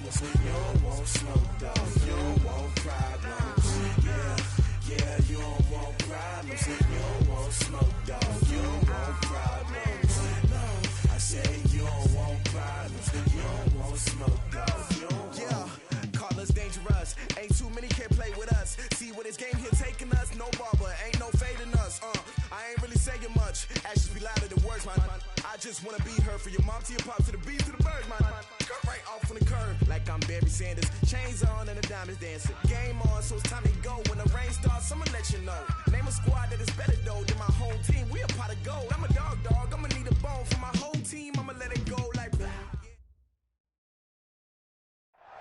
You don't want smoke, though. You don't want problems. Yeah, you don't want problems. You don't want smoke, though. You don't want problems. No, I say you don't want problems. You don't want smoke, though. You don't call us dangerous. Ain't too many can play with us. See where this game here taking us. No barber, ain't no fading us. I ain't really saying much. Actions be louder than words, man. I just wanna be heard from your mom to your pop to the beat to the birds, man. Cut right off on the curb like I'm Barry Sanders. Chains on and the diamonds dancing. Game on, so it's time to go. When the rain starts, I'ma let you know. Name a squad that is better though than my whole team. We a pot of gold. I'm a dog. I'ma need a bone for my whole team. I'ma let it go like.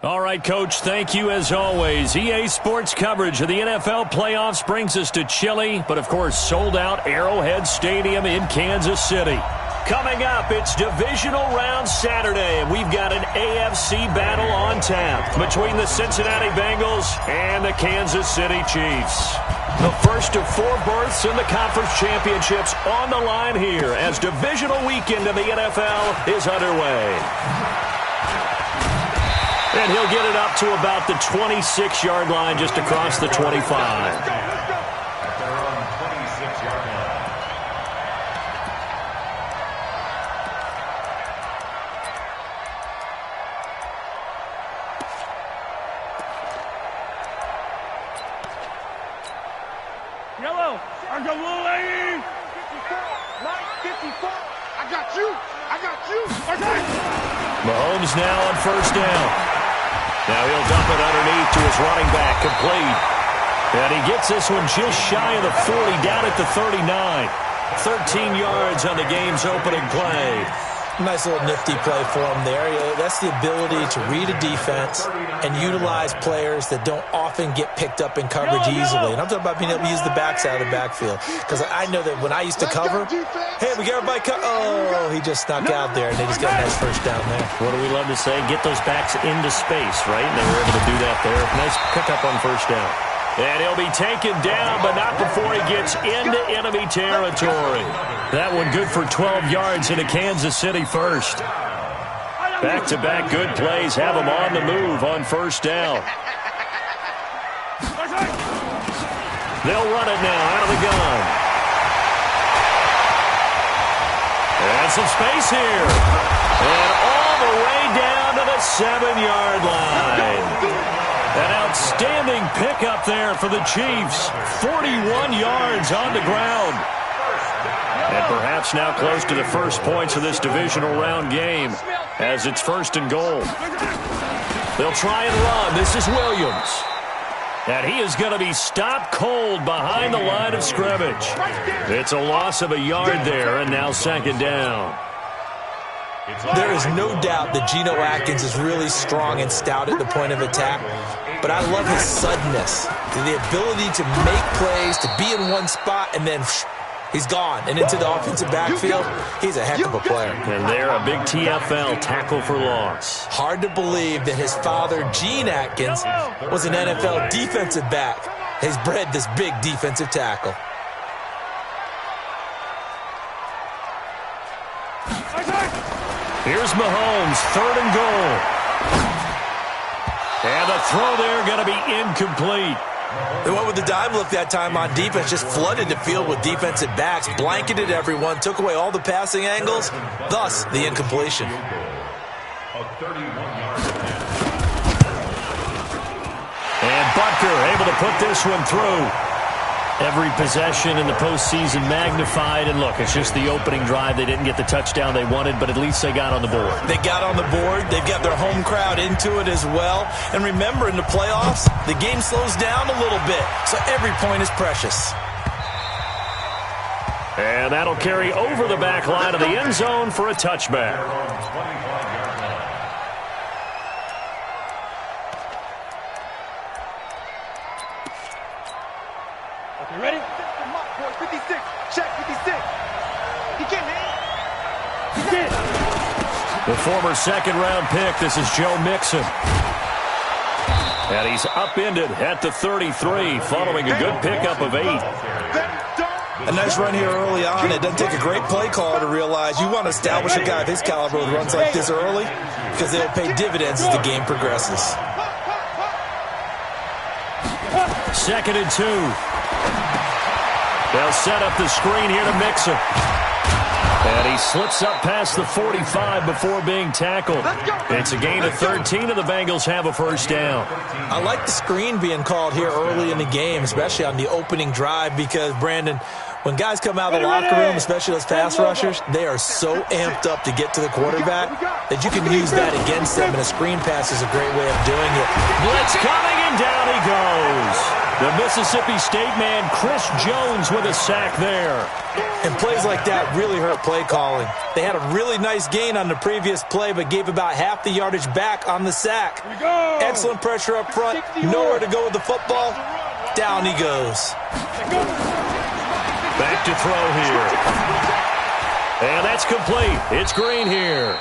All right, Coach, thank you as always. EA Sports coverage of the NFL playoffs brings us to chilly, but of course sold out Arrowhead Stadium in Kansas City. Coming up, it's Divisional Round Saturday, and we've got an AFC battle on tap between the Cincinnati Bengals and the Kansas City Chiefs. The first of 4 berths in the conference championships on the line here as divisional weekend in the NFL is underway. And he'll get it up to about the 26-yard line just across the 25. Yellow, I got little lady. 54, I got you. Okay. Mahomes now on first down. Now he'll dump it underneath to his running back, complete. And he gets this one just shy of the 40, down at the 39. 13 yards on the game's opening play. Nice little nifty play for him there. That's the ability to read a defense and utilize players that don't often get picked up in coverage easily. And I'm talking about being able to use the backs out of the backfield. Because I know that when I used to cover, hey, we got everybody oh, he just snuck out there, and they just got a nice first down there. What do we love to say? Get those backs into space, right? And they were able to do that there. Nice pickup on first down. And he'll be taken down, but not before he gets into enemy territory. That one good for 12 yards into Kansas City first. Back-to-back good plays have him on the move on first down. They'll run it now out of the gun. And some space here. And all the way down to the 7-yard line. An outstanding pickup there for the Chiefs. 41 yards on the ground. And perhaps now close to the first points of this divisional round game as it's first and goal. They'll try and run. This is Williams. And he is going to be stopped cold behind the line of scrimmage. It's a loss of a yard there, and now second down. There is no doubt that Geno Atkins is really strong and stout at the point of attack, but I love his suddenness, the ability to make plays, to be in one spot, and then he's gone and into the offensive backfield. He's a heck of a player. And they're a big TFL, tackle for loss. Hard to believe that his father, Gene Atkins, was an NFL defensive back. He's bred this big defensive tackle. Here's Mahomes, third and goal. And the throw there going to be incomplete. They went with the dive look that time on defense, just flooded the field with defensive backs, blanketed everyone, took away all the passing angles, thus the incompletion. And Butker able to put this one through. Every possession in the postseason magnified, and look, it's just the opening drive. They didn't get the touchdown they wanted, but at least they got on the board. They got on the board. They've got their home crowd into it as well. And remember, in the playoffs, the game slows down a little bit, so every point is precious. And that'll carry over the back line of the end zone for a touchback. Okay, ready? 56. Check 56. He can't hit. He did. The former second-round pick, this is Joe Mixon. And he's upended at the 33 following a good pickup of 8. A nice run here early on. It doesn't take a great play caller to realize you want to establish a guy of his caliber with runs like this early because they'll pay dividends as the game progresses. 2nd and 2. They'll set up the screen here to Mixon. And he slips up past the 45 before being tackled. It's a gain of 13, and the Bengals have a first down. I like the screen being called here early in the game, especially on the opening drive, because, Brandon, when guys come out of the locker room, especially those pass rushers, they are so amped up to get to the quarterback that you can use that against them, and a screen pass is a great way of doing it. Blitz coming, and down he goes. The Mississippi State man, Chris Jones, with a sack there. And plays like that really hurt play calling. They had a really nice gain on the previous play, but gave about half the yardage back on the sack. Excellent pressure up front. Nowhere to go with the football. Down he goes. Back to throw here. And that's complete. It's Green here.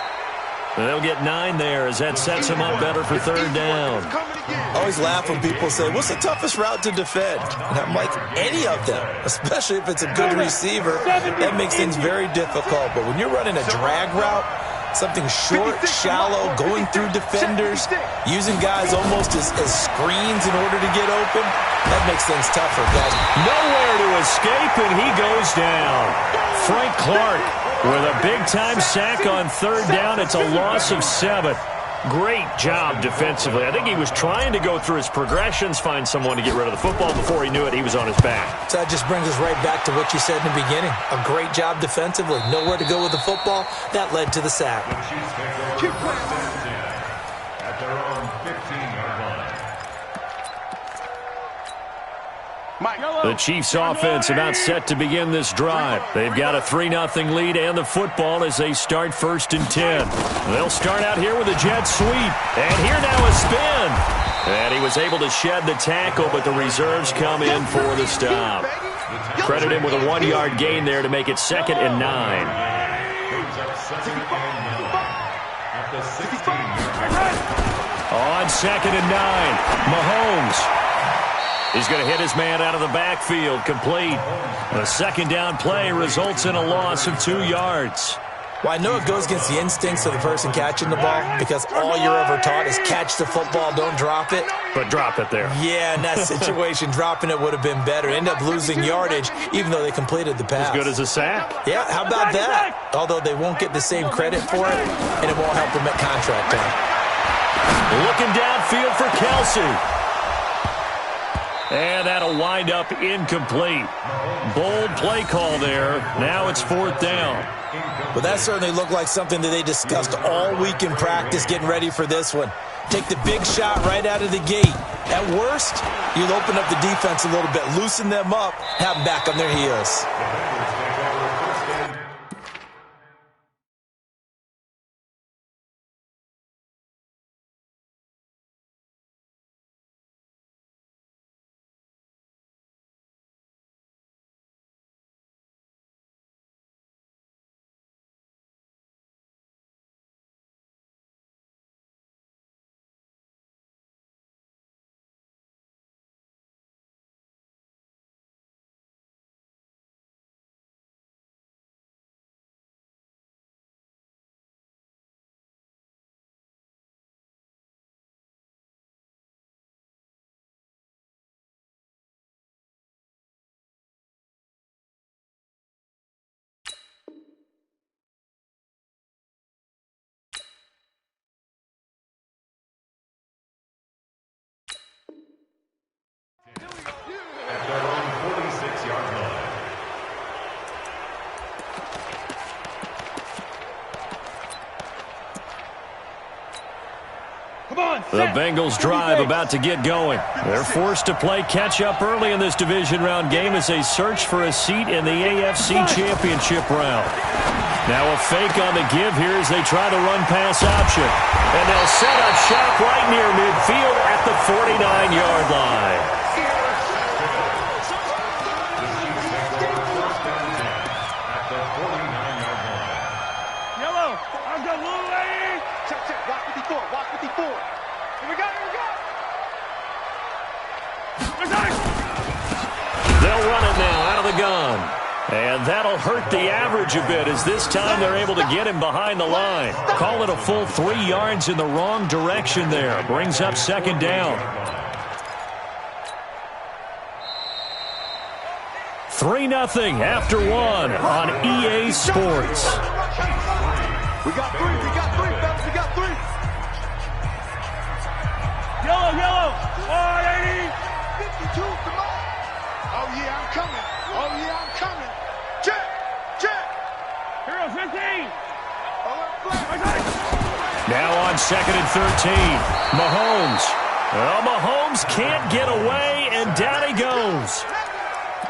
And they'll get 9 there as that sets them up better for 3rd down. I always laugh when people say, what's the toughest route to defend? And I'm like, any of them, especially if it's a good receiver. That makes things very difficult. But when you're running a drag route, something short, shallow, going through defenders, using guys almost as screens in order to get open, that makes things tougher, guys. Nowhere to escape, and he goes down. Frank Clark with a big-time sack on 3rd down. It's a loss of 7. Great job defensively. I think he was trying to go through his progressions, find someone to get rid of the football. Before he knew it, he was on his back. So that just brings us right back to what you said in the beginning. A great job defensively. Nowhere to go with the football. That led to the sack. At their own 15-yard line. The Chiefs offense about set to begin this drive. They've got a 3-0 lead and the football as they start 1st and 10. They'll start out here with a jet sweep. And here now a spin. And he was able to shed the tackle, but the reserves come in for the stop. Credit him with a 1-yard gain there to make it 2nd and 9. On 2nd and 9, Mahomes. He's going to hit his man out of the backfield, complete. A 2nd down play results in a loss of 2 yards. Well, I know it goes against the instincts of the person catching the ball because all you're ever taught is catch the football, don't drop it. But drop it there. Yeah, in that situation, dropping it would have been better. End up losing yardage, even though they completed the pass. As good as a sack. Yeah, how about that? Although they won't get the same credit for it, and it won't help them at contract time. Looking downfield for Kelsey. And that'll wind up incomplete. Bold play call there. Now it's 4th down. Well, that certainly looked like something that they discussed all week in practice getting ready for this one. Take the big shot right out of the gate. At worst, you'll open up the defense a little bit, loosen them up, have them back on their heels. At their own 46-yard line. The Bengals drive about to get going. They're forced to play catch-up early in this division round game as they search for a seat in the AFC Championship round. Now a fake on the give here as they try to run pass option. And they'll set up shop right near midfield at the 49-yard line. Yellow, I've got little lady. Check, walk 54, walk 54. Here we go. They'll run it now out of the gun. And that'll hurt the average a bit, as this time they're able to get him behind the line. Call it a full 3 yards in the wrong direction there. Brings up second down. 3-0 after 1 on EA Sports. We got three, fellas, we got three. Yellow, 180. 52, come on. Oh, yeah, I'm coming. Check. Hero 15. Now on 2nd and 13, Mahomes. Well, Mahomes can't get away, and down he goes.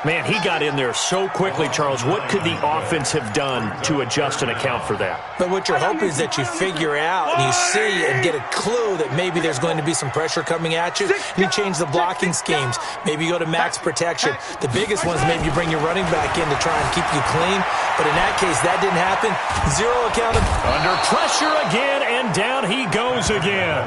Man, he got in there so quickly, Charles. What could the offense have done to adjust and account for that? But what you're hoping is that you figure out and you see and get a clue that maybe there's going to be some pressure coming at you. And you change the blocking schemes. Maybe you go to max protection. The biggest one is maybe you bring your running back in to try and keep you clean. But in that case, that didn't happen. Zero accountability. Under pressure again, and down he goes again.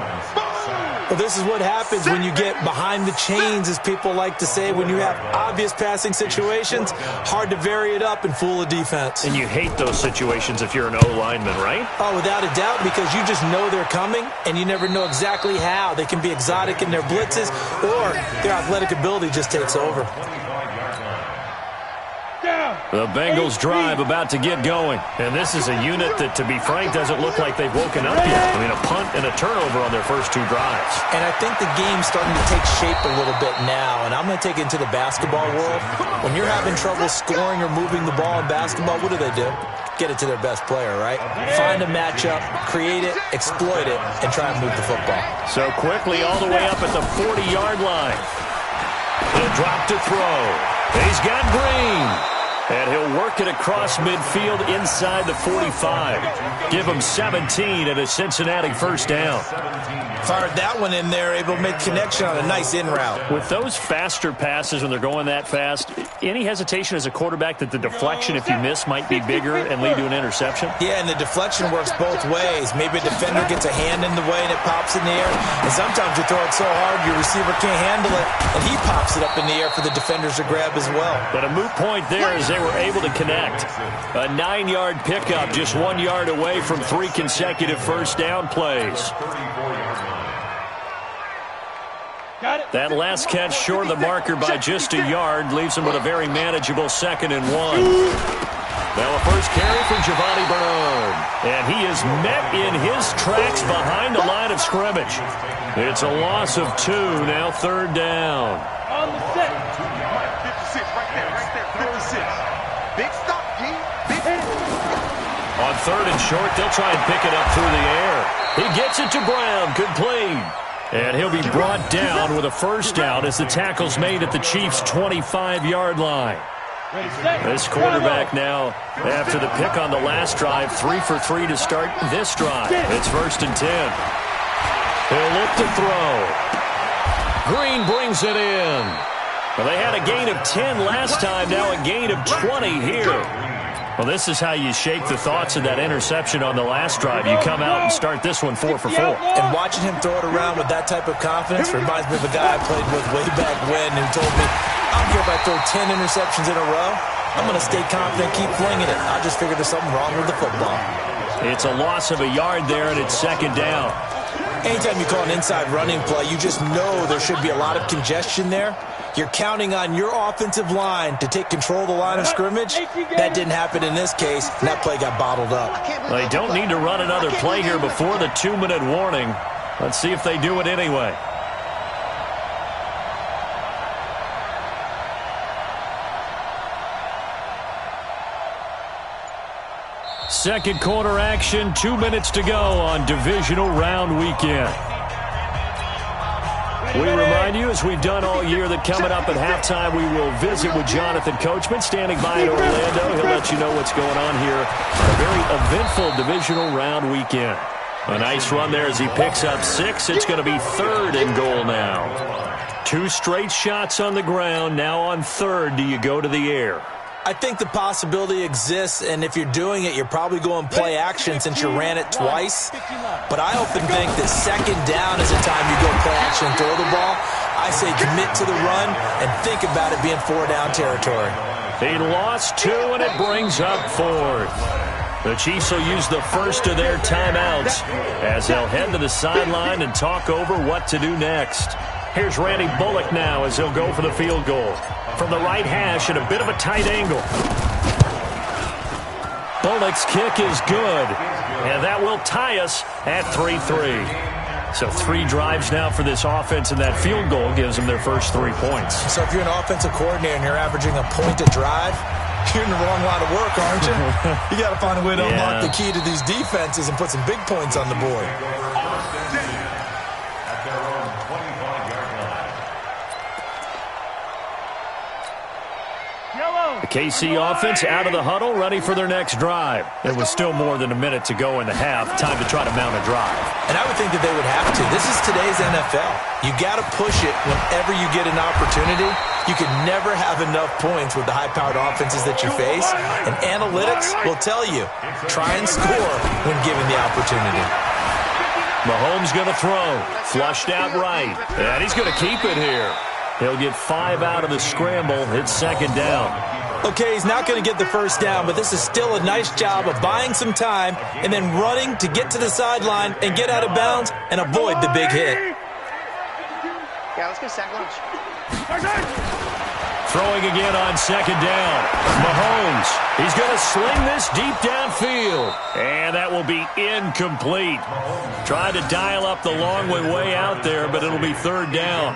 Well, this is what happens when you get behind the chains, as people like to say. When you have obvious passing situations, hard to vary it up and fool a defense. And you hate those situations if you're an O-lineman, right? Oh, without a doubt, because you just know they're coming, and you never know exactly how. They can be exotic in their blitzes, or their athletic ability just takes over. The Bengals drive about to get going. And this is a unit that, to be frank, doesn't look like they've woken up yet. I mean, a punt and a turnover on their first 2 drives. And I think the game's starting to take shape a little bit now. And I'm going to take it into the basketball world. When you're having trouble scoring or moving the ball in basketball, what do? Get it to their best player, right? Find a matchup, create it, exploit it, and try and move the football. So quickly all the way up at the 40-yard line. He'll drop to throw. He's got Green. And he'll work it across midfield inside the 45. Give him 17 and a Cincinnati first down. Fired that one in there, able to make connection on a nice in route. With those faster passes when they're going that fast, any hesitation as a quarterback that the deflection, if you miss, might be bigger and lead to an interception? Yeah, and the deflection works both ways. Maybe a defender gets a hand in the way and it pops in the air. And sometimes you throw it so hard your receiver can't handle it, and he pops it up in the air for the defenders to grab as well. But a moot point there as they were able to connect. A 9-yard pickup, just 1 yard away from 3 consecutive first down plays. That last catch short of the marker by just a yard leaves him with a very manageable 2nd and 1. Now a first carry from Giovanni Bernard. And he is met in his tracks behind the line of scrimmage. It's a loss of 2, now 3rd down. On the set. 56, right there, 56. Big stop, G. Big hit. On 3rd and short, they'll try and pick it up through the air. He gets it to Brown, complete. And he'll be brought down with a first down as the tackle's made at the Chiefs' 25-yard line. This quarterback now, after the pick on the last drive, 3 for 3 to start this drive. It's 1st and 10. He'll look to throw. Green brings it in. Well, they had a gain of 10 last time, now a gain of 20 here. Well, this is how you shake the thoughts of that interception on the last drive. You come out and start this one 4 for 4. And watching him throw it around with that type of confidence reminds me of a guy I played with way back when who told me, I don't care if I throw 10 interceptions in a row. I'm going to stay confident, keep flinging it. I just figured there's something wrong with the football. It's a loss of a yard there, and it's 2nd down. Anytime you call an inside running play, you just know there should be a lot of congestion there. You're counting on your offensive line to take control of the line of scrimmage. That didn't happen in this case, and that play got bottled up. They don't need to run another play here before the 2-minute warning. Let's see if they do it anyway. Second quarter action, 2 minutes to go on divisional round weekend. We remind you, as we've done all year, that coming up at halftime, we will visit with Jonathan Coachman, standing by in Orlando. He'll let you know what's going on here on a very eventful divisional round weekend. A nice run there as he picks up 6. It's going to be 3rd and goal now. 2 straight shots on the ground. Now on 3rd, do you go to the air? I think the possibility exists, and if you're doing it, you're probably going play action since you ran it twice. But I often think that 2nd down is the time you go play action and throw the ball. I say commit to the run and think about it being 4-down territory. He lost 2, and it brings up 4th. The Chiefs will use the first of their timeouts as they'll head to the sideline and talk over what to do next. Here's Randy Bullock now as he'll go for the field goal. From the right hash at a bit of a tight angle. Bullock's kick is good, and that will tie us at 3-3. So 3 drives now for this offense, and that field goal gives them their first 3 points. So if you're an offensive coordinator and you're averaging a point a drive, you're in the wrong line of work, aren't you? You got to find a way to unlock the key to these defenses and put some big points on the board. At their own 25-yard line. The KC offense out of the huddle, ready for their next drive. There was still more than a minute to go in the half. Time to try to mount a drive. And I would think that they would have to. This is today's NFL. You got to push it whenever you get an opportunity. You can never have enough points with the high-powered offenses that you face. And analytics will tell you, try and score when given the opportunity. Mahomes going to throw. Flushed out right. And he's going to keep it here. He'll get 5 out of the scramble. It's 2nd down. Okay, he's not going to get the first down, but this is still a nice job of buying some time and then running to get to the sideline and get out of bounds and avoid the big hit. Yeah, let's get sack lunch. Throwing again on 2nd down. Mahomes, he's going to sling this deep downfield. And that will be incomplete. Tried to dial up the long way out there, but it'll be 3rd down.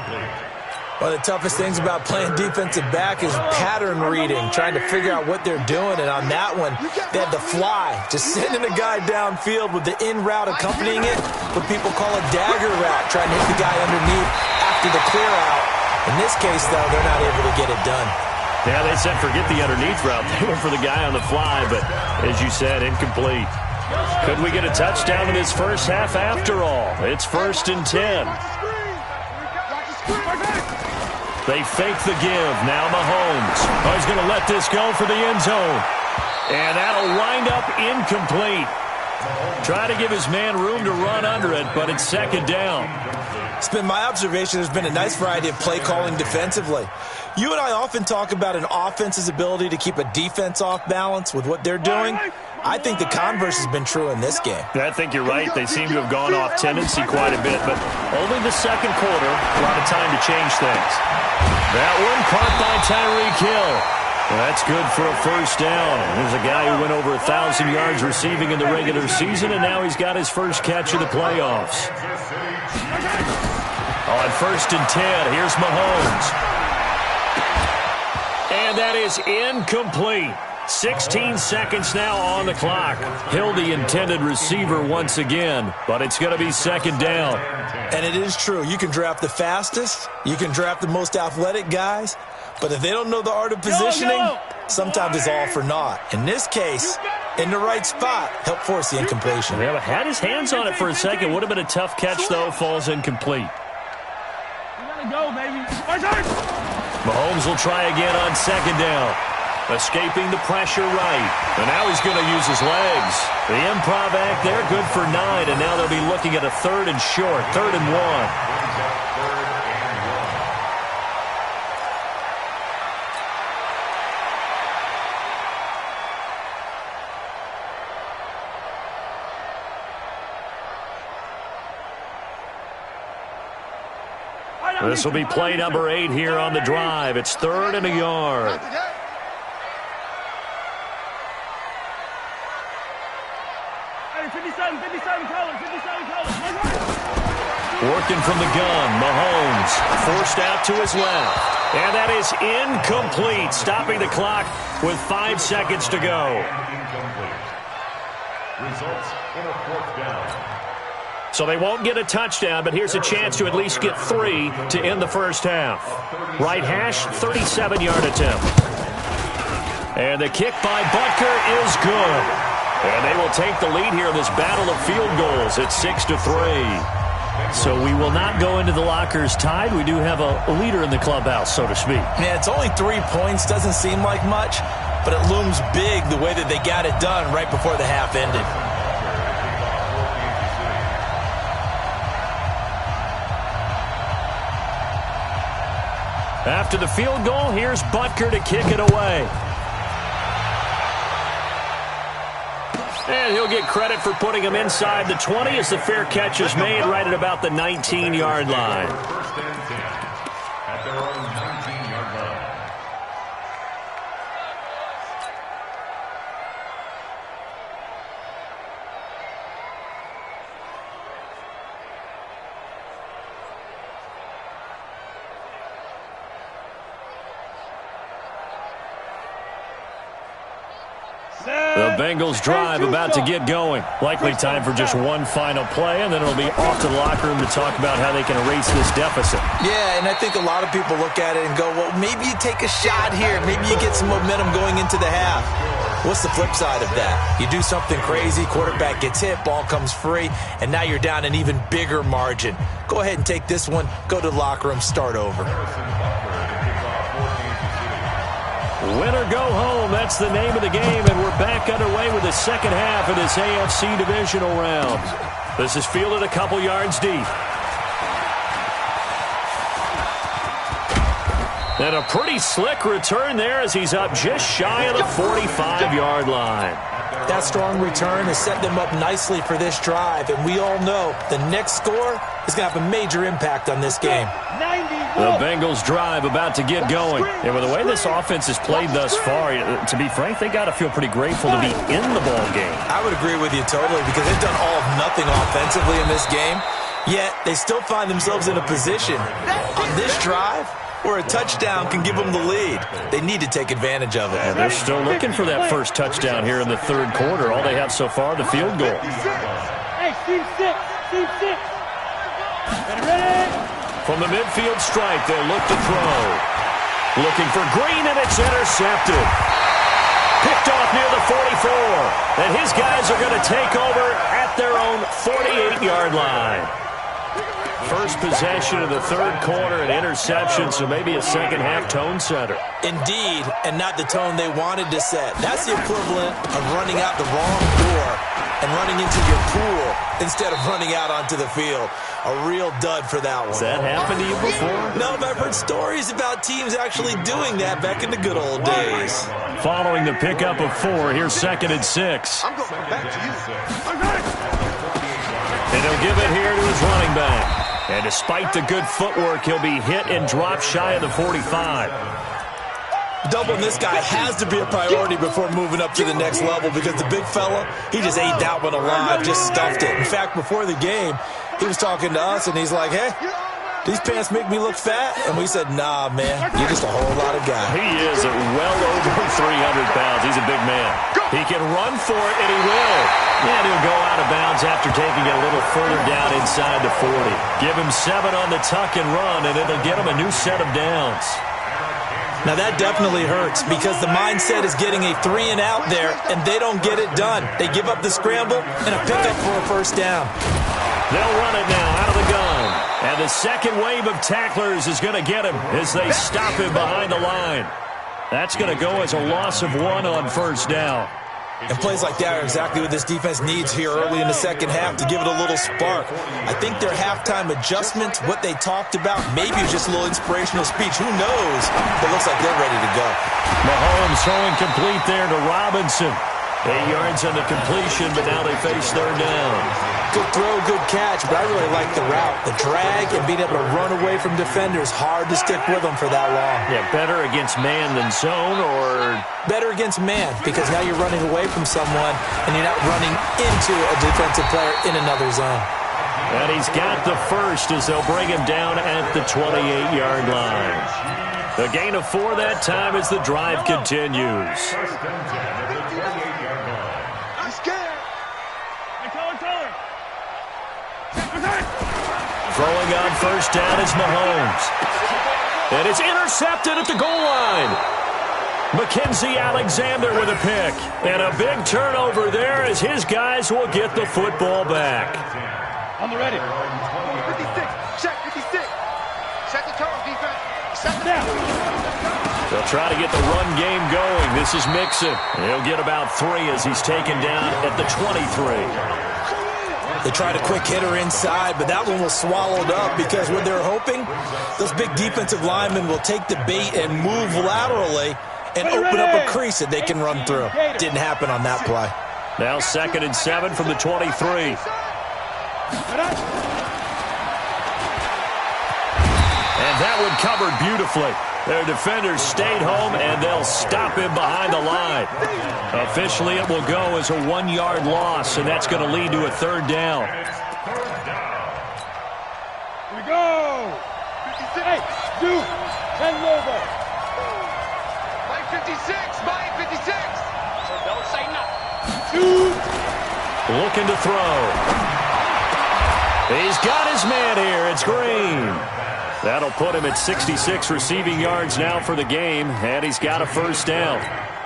One of the toughest things about playing defensive back is pattern reading, trying to figure out what they're doing. And on that one, they had the fly, just sending a guy downfield with the in route accompanying it, what people call a dagger route, trying to hit the guy underneath after the clear out. In this case, though, they're not able to get it done. Yeah, they said forget the underneath route. They went for the guy on the fly, but as you said, incomplete. Could we get a touchdown in this first half after all? It's 1st and 10. They fake the give. Now Mahomes. Oh, he's going to let this go for the end zone. And that'll wind up incomplete. Try to give his man room to run under it, but it's 2nd down. It's been my observation there's been a nice variety of play calling defensively. You and I often talk about an offense's ability to keep a defense off balance with what they're doing. I think the converse has been true in this game. I think you're right. They seem to have gone off tendency quite a bit, but only the 2nd quarter, a lot of time to change things. That one caught by Tyreek Hill. Well, that's good for a first down. There's a guy who went over 1,000 yards receiving in the regular season, and now he's got his first catch of the playoffs. On 1st and 10, here's Mahomes. And that is incomplete. 16 seconds now on the clock. Hill, the intended receiver once again, but it's going to be 2nd down. And it is true. You can draft the fastest. You can draft the most athletic guys. But if they don't know the art of positioning, sometimes it's all for naught. In this case, in the right spot, help force the incompletion. Yeah, but had his hands on it for a second. Would have been a tough catch, though. Falls incomplete. You gotta go, baby. Mahomes will try again on 2nd down. Escaping the pressure right. And now he's going to use his legs. The improv act there, good for 9. And now they'll be looking at a 3rd and short, 3rd and 1. This will be play number 8 here on the drive. It's 3rd and a yard. Working from the gun, Mahomes forced out to his left. And that is incomplete, stopping the clock with 5 seconds to go. Results in a 4th down. So they won't get a touchdown, but here's a chance to at least get 3 to end the first half. Right hash, 37-yard attempt. And the kick by Butker is good. And they will take the lead here in this battle of field goals at 6-3. So we will not go into the lockers tied. We do have a leader in the clubhouse, so to speak. Yeah, it's only 3 points. Doesn't seem like much, but it looms big the way that they got it done right before the half ended. After the field goal, here's Butker to kick it away. And he'll get credit for putting him inside the 20 as the fair catch is made right at about the 19-yard line. First and 10 at their own 19-yard line. The Bengals drive about to get going. Likely time for just one final play, and then it'll be off to the locker room to talk about how they can erase this deficit. Yeah, and I think a lot of people look at it and go, well, maybe you take a shot here. Maybe you get some momentum going into the half. What's the flip side of that? You do something crazy, quarterback gets hit, ball comes free, and now you're down an even bigger margin. Go ahead and take this one, go to the locker room, start over. Win or go home, that's the name of the game, and we're back underway with the second half of this AFC divisional round. This is fielded a couple yards deep. And a pretty slick return there as he's up just shy of the 45-yard line. That strong return has set them up nicely for this drive, and we all know the next score is going to have a major impact on this game. The Bengals drive about to get going. And with the way this offense has played thus far, to be frank, they got to feel pretty grateful to be in the ball game. I would agree with you totally because they've done all of nothing offensively in this game, yet they still find themselves in a position on this drive where a touchdown can give them the lead. They need to take advantage of it. And they're still looking for that first touchdown here in the third quarter. All they have so far, the field goal. Hey, team six. Ready? From the midfield stripe, they'll look to throw. Looking for Green, and it's intercepted. Picked off near the 44. And his guys are going to take over at their own 48-yard line. First possession of the third quarter, an interception, so maybe a second-half tone setter. Indeed, and not the tone they wanted to set. That's the equivalent of running out the wrong door and running into your pool instead of running out onto the field. A real dud for that one. Has that happened to you before? No, but I've heard stories about teams actually doing that back in the good old days. Following the pickup of 4, here's 2nd and 6. I'm going back to you. And he'll give it here to his running back. And despite the good footwork, he'll be hit and dropped shy of the 45. Doubling this guy has to be a priority before moving up to the next level because the big fella, he just ate that one alive, just stuffed it. In fact, before the game, he was talking to us, and he's like, hey, these pants make me look fat? And we said, nah, man, you're just a whole lot of guy. He is at well over 300 pounds. He's a big man. He can run for it, and he will. And he'll go out of bounds after taking it a little further down inside the 40. Give him 7 on the tuck and run, and it'll get him a new set of downs. Now, that definitely hurts because the mindset is getting a 3 and out there, and they don't get it done. They give up the scramble and a pickup for a first down. They'll run it now out of the gun. And the second wave of tacklers is going to get him as they stop him behind the line. That's going to go as a loss of 1 on first down. And plays like that are exactly what this defense needs here early in the second half to give it a little spark. I think their halftime adjustments, what they talked about, maybe it was just a little inspirational speech. Who knows? But it looks like they're ready to go. Mahomes throwing complete there to Robinson. 8 yards on the completion, but now they face third down. Good throw, good catch, but I really like the route. The drag and being able to run away from defenders, hard to stick with them for that long. Yeah, better against man than zone, or better against man because now you're running away from someone and you're not running into a defensive player in another zone. And he's got the first as they'll bring him down at the 28-yard line. A gain of 4 that time as the drive continues. Throwing on first down is Mahomes. And it's intercepted at the goal line. Mackenzie Alexander with a pick. And a big turnover there as his guys will get the football back. On the ready. 56. Check 56. Set the tone, defense. Set it down. They'll try to get the run game going. This is Mixon. He'll get about 3 as he's taken down at the 23. They tried a quick hitter inside, but that one was swallowed up because what they're hoping, those big defensive linemen will take the bait and move laterally and open up a crease that they can run through. Didn't happen on that play. Now 2nd and 7 from the 23. And that one covered beautifully. Their defenders stayed home, and they'll stop him behind the line. Officially, it will go as a 1-yard loss, and that's going to lead to a 3rd down. Here we go. 56. Hey, Duke. 10 over. Mike 56. Mike 56. So don't say nothing. Looking to throw. He's got his man here. It's Green. That'll put him at 66 receiving yards now for the game, and he's got a 1st down.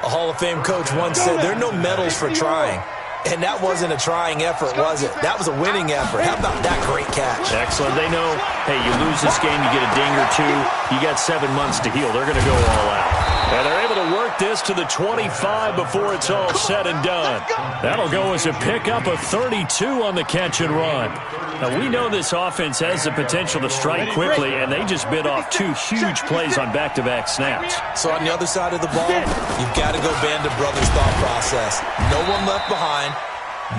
A Hall of Fame coach once said there are no medals for trying. And that wasn't a trying effort, was it? That was a winning effort. How about that great catch? Excellent. They know, hey, you lose this game, you get a ding or two. You got 7 months to heal. They're going to go all out. And they're able to work this to the 25 before it's all said and done. That'll go as a pickup of 32 on the catch and run. Now, we know this offense has the potential to strike quickly, and they just bit off 2 huge plays on back-to-back snaps. So on the other side of the ball, you've got to go band of brothers thought process. No one left behind.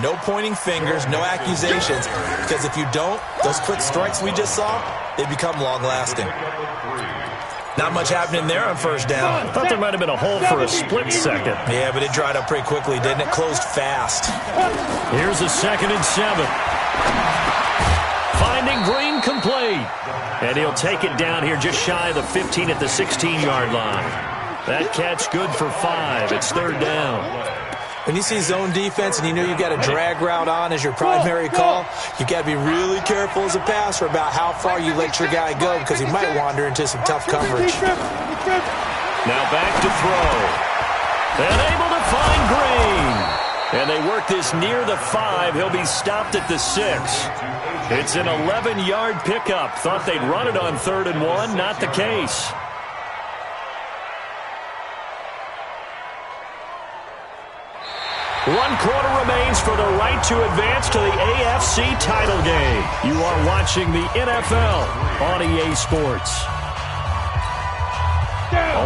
No pointing fingers, no accusations, because if you don't, those quick strikes we just saw, they become long-lasting. Not much happening there on 1st down. I thought there might have been a hole for a split second. Yeah, but it dried up pretty quickly, didn't it? Closed fast. Here's a 2nd and 7. Finding Green complete. And he'll take it down here just shy of the 15 at the 16-yard line. That catch good for 5. It's 3rd down. When you see zone defense and you know you've got a drag route on as your primary call, you've got to be really careful as a passer about how far you let your guy go because he might wander into some tough coverage. Now back to throw. And able to find Green. And they work this near the 5. He'll be stopped at the 6. It's an 11-yard pickup. Thought they'd run it on 3rd and 1. Not the case. 1 quarter remains for the right to advance to the AFC title game. You are watching the NFL on EA Sports.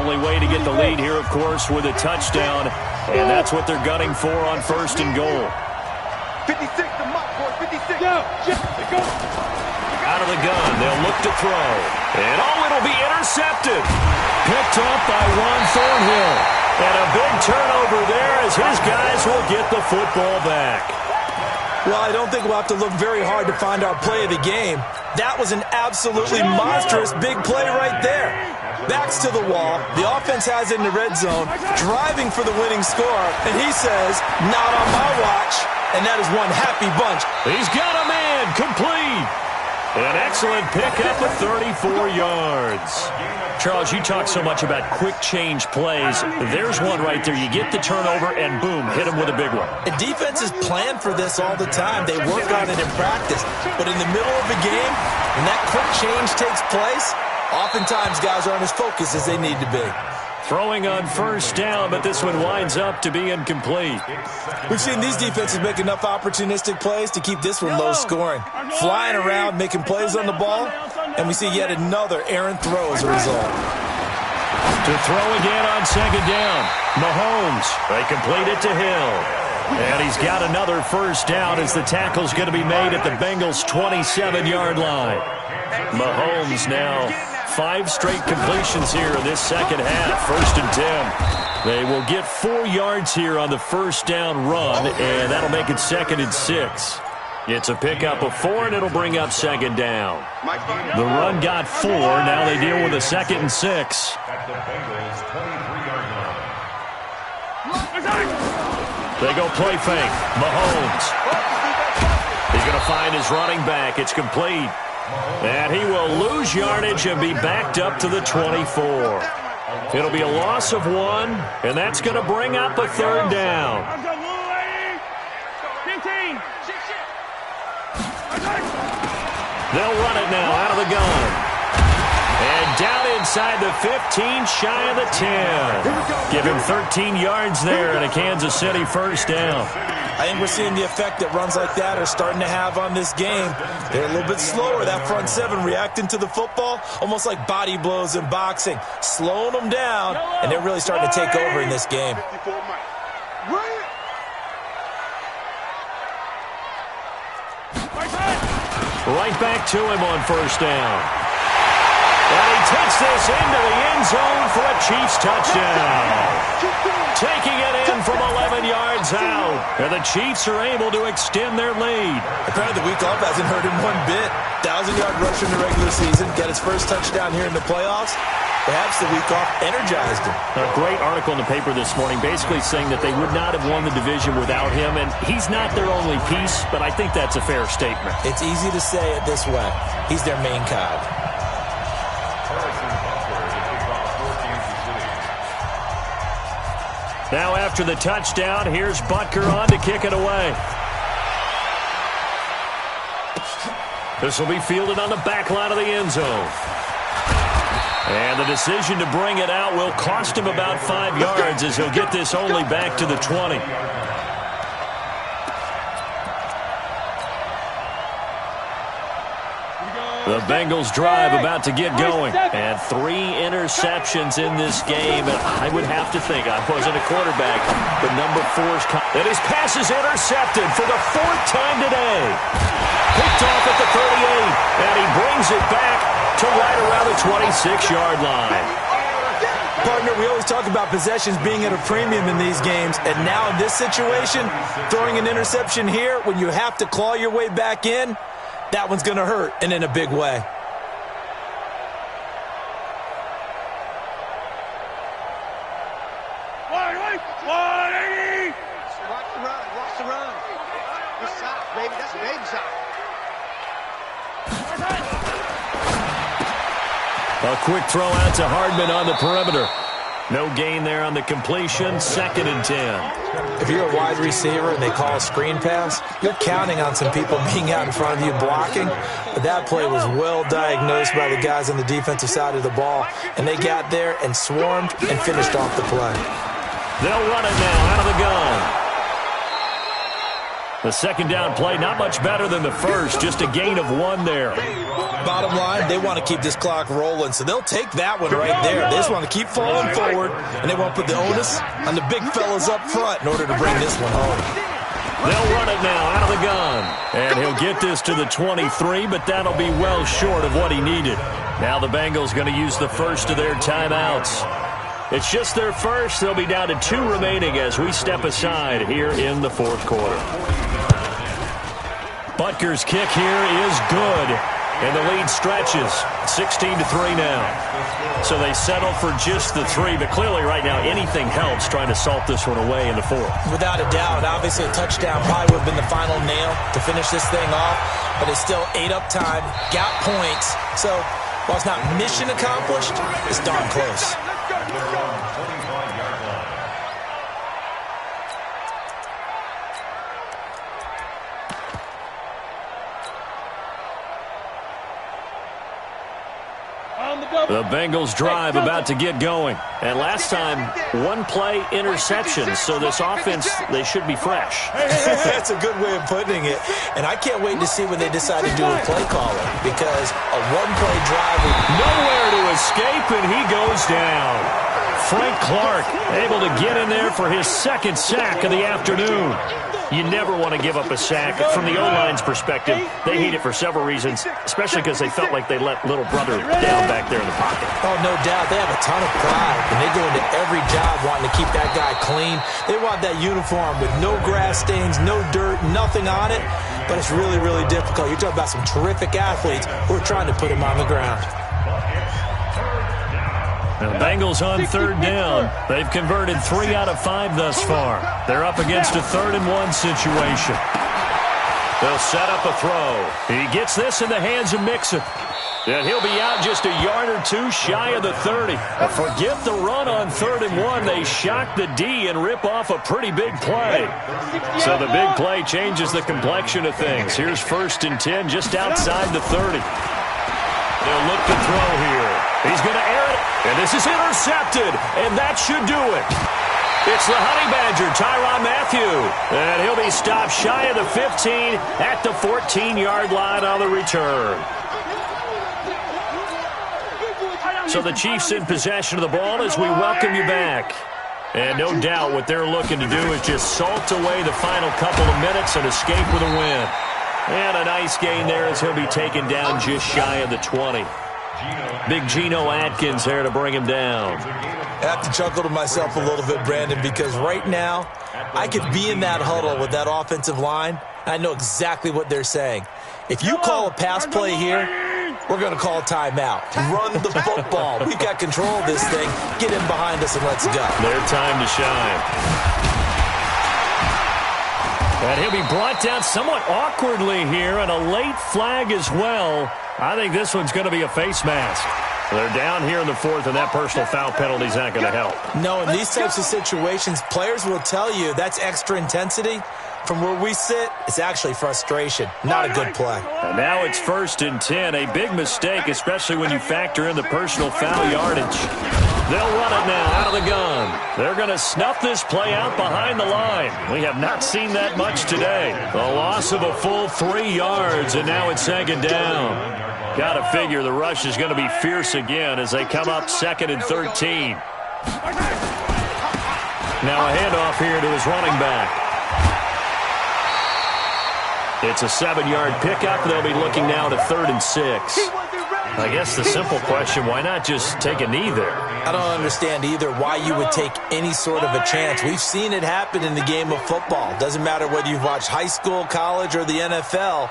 Only way to get the lead here, of course, with a touchdown, and that's what they're gunning for on 1st and goal. 56, the mock boy, 56. Out of the gun, they'll look to throw. And it'll be intercepted. Picked up by Juan Thornhill. And a big turnover there as his guys will get the football back. Well, I don't think we'll have to look very hard to find our play of the game. That was an absolutely monstrous big play right there. Backs to the wall. The offense has it in the red zone, driving for the winning score. And he says, not on my watch. And that is one happy bunch. He's got a man complete. An excellent pickup of 34 yards. Charles, you talk so much about quick change plays. There's one right there. You get the turnover, and boom, hit him with a big one. And defenses plan for this all the time. They work on it in practice. But in the middle of the game, when that quick change takes place, oftentimes guys aren't as focused as they need to be. Throwing on 1st down, but this one winds up to be incomplete. We've seen these defenses make enough opportunistic plays to keep this one low scoring. Flying around, making plays on the ball, and we see yet another errant throw as a result. To throw again on 2nd down. Mahomes, they complete it to Hill. And he's got another 1st down as the tackle's going to be made at the Bengals' 27-yard line. Mahomes now 5 straight completions here in this second half. 1st and 10. They will get 4 yards here on the 1st down run, and that'll make it 2nd and 6. It's a pickup of 4, and it'll bring up 2nd down. The run got 4. Now they deal with a 2nd and 6. They go play fake. Mahomes. He's going to find his running back. It's complete. And he will lose yardage and be backed up to the 24. It'll be a loss of 1, and that's going to bring up a 3rd down. They'll run it now out of the gun. And down inside the 15, shy of the 10. Give him 13 yards there and a Kansas City 1st down. I think we're seeing the effect that runs like that are starting to have on this game. They're a little bit slower, that front 7 reacting to the football, almost like body blows in boxing, slowing them down, and they're really starting to take over in this game. Right back to him on first down. And he takes this into the end zone for a Chiefs touchdown. Taking it in from 11 yards out. And the Chiefs are able to extend their lead. Apparently the week off hasn't hurt him one bit. 1,000-yard rusher in the regular season. Got his first touchdown here in the playoffs. Perhaps the week off energized him. A great article in the paper this morning basically saying that they would not have won the division without him. And he's not their only piece, but I think that's a fair statement. It's easy to say it this way. He's their main cog. Now after the touchdown, here's Butker on to kick it away. This will be fielded on the back line of the end zone. And the decision to bring it out will cost him about 5 yards as he'll get this only back to the 20. The Bengals drive about to get going. And 3 interceptions in this game. And I would have to think, I wasn't a quarterback, but number 4's and his pass is intercepted for the 4th time today. Picked off at the 38. And he brings it back to right around the 26-yard line. Partner, we always talk about possessions being at a premium in these games, and now in this situation, throwing an interception here when you have to claw your way back in, that one's going to hurt, and in a big way. Watch the run. Good shot, baby. That's a baby shot. A quick throw out to Hardman on the perimeter. No gain there on the completion. 2nd and 10. If you're a wide receiver and they call a screen pass, you're counting on some people being out in front of you blocking. But that play was well diagnosed by the guys on the defensive side of the ball, and they got there and swarmed and finished off the play. They'll run it now out of the gun. The 2nd down play, not much better than the first, just a gain of 1 there. Bottom line, they want to keep this clock rolling, so they'll take that one right there. They just want to keep falling forward, and they want to put the onus on the big fellas up front in order to bring this one home. They'll run it now out of the gun. And he'll get this to the 23, but that'll be well short of what he needed. Now the Bengals going to use the first of their timeouts. It's just their first. They'll be down to 2 remaining as we step aside here in the 4th quarter. Butker's kick here is good. And the lead stretches. 16-3 now. So they settle for just the 3. But clearly right now anything helps trying to salt this one away in the 4th. Without a doubt. Obviously a touchdown probably would have been the final nail to finish this thing off. But it's still 8 up time. Got points. So while it's not mission accomplished, it's darn close. The Bengals drive about to get going. And last time, 1-play interception. So this offense, they should be fresh. That's a good way of putting it. And I can't wait to see what they decide to do with play calling. Because a 1-play drive with nowhere to escape, and he goes down. Frank Clark able to get in there for his 2nd sack of the afternoon. You never want to give up a sack. From the O-line's perspective, they hate it for several reasons, especially because they felt like they let little brother down back there in the pocket. Oh, no doubt. They have a ton of pride, and they go into every job wanting to keep that guy clean. They want that uniform with no grass stains, no dirt, nothing on it, but it's really, really difficult. You're talking about some terrific athletes who are trying to put him on the ground. The Bengals on 3rd down. They've converted 3 out of 5 thus far. They're up against a 3rd and 1 situation. They'll set up a throw. He gets this in the hands of Mixon. And he'll be out just a yard or 2 shy of the 30. Forget the run on 3rd and 1. They shock the D and rip off a pretty big play. So the big play changes the complexion of things. Here's 1st and 10 just outside the 30. They'll look to throw here. He's going to air it, and this is intercepted, and that should do it. It's the Honey Badger, Tyrann Mathieu, and he'll be stopped shy of the 15 at the 14-yard line on the return. So the Chiefs in possession of the ball as we welcome you back. And no doubt what they're looking to do is just salt away the final couple of minutes and escape with a win. And a nice gain there as he'll be taken down just shy of the 20. Big Geno Atkins there to bring him down. I have to chuckle to myself a little bit, Brandon, because right now I could be in that huddle with that offensive line. I know exactly what they're saying. If you call a pass play here, we're going to call a timeout. Run the football. We've got control of this thing. Get in behind us and let's go. Their time to shine. And he'll be brought down somewhat awkwardly here, and a late flag as well. I think this one's going to be a face mask. They're down here in the fourth, and that personal foul penalty is not going to help. No, in these types of situations, players will tell you that's extra intensity. From where we sit, it's actually frustration. Not a good play. And now it's 1st and 10. A big mistake, especially when you factor in the personal foul yardage. They'll run it now out of the gun. They're going to snuff this play out behind the line. We have not seen that much today. The loss of a full 3 yards, and now it's 2nd down. Got to figure the rush is going to be fierce again as they come up 2nd and 13. Now a handoff here to his running back. It's a 7-yard pickup. They'll be looking now to 3rd and 6. I guess the simple question, why not just take a knee there? I don't understand either why you would take any sort of a chance. We've seen it happen in the game of football. Doesn't matter whether you've watched high school, college, or the NFL.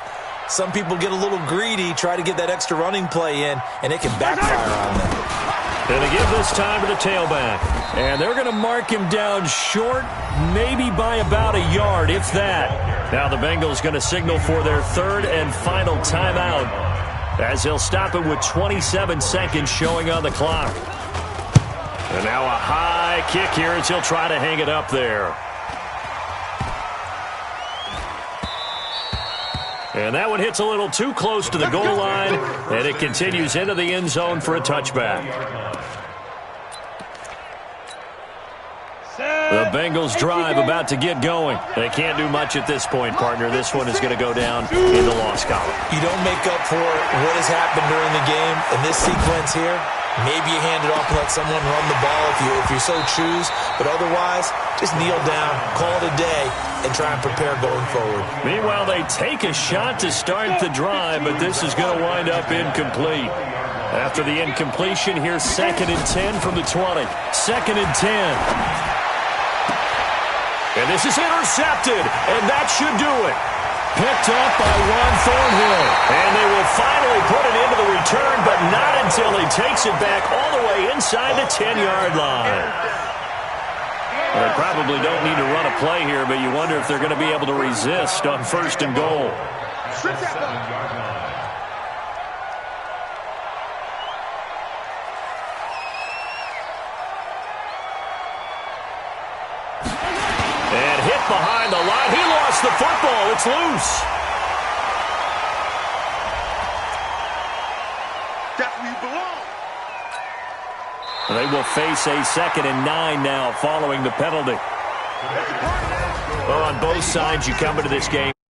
Some people get a little greedy, try to get that extra running play in, and it can backfire on them. And they give this time to the tailback. And they're going to mark him down short, maybe by about a yard, if that. Now the Bengals going to signal for their 3rd and final timeout as they'll stop it with 27 seconds showing on the clock. And now a high kick here as he'll try to hang it up there. And that one hits a little too close to the goal line, and it continues into the end zone for a touchback. The Bengals drive about to get going. They can't do much at this point, partner. This one is going to go down in the loss column. You don't make up for what has happened during the game in this sequence here. Maybe you hand it off and let someone run the ball if you so choose. But otherwise, just kneel down, call it a day, and try and prepare going forward. Meanwhile, they take a shot to start the drive, but this is going to wind up incomplete. After the incompletion, here's 2nd and 10 from the 20. 2nd and 10. And this is intercepted, and that should do it. Picked up by Juan Thornhill. And they will finally put it into the return, but not until he takes it back all the way inside the 10-yard line. Well, they probably don't need to run a play here, but you wonder if they're going to be able to resist on 1st and goal. Behind the line. He lost the football. It's loose. That's where you belong. They will face a 2nd and 9 now following the penalty. Well, on both sides, you come into this game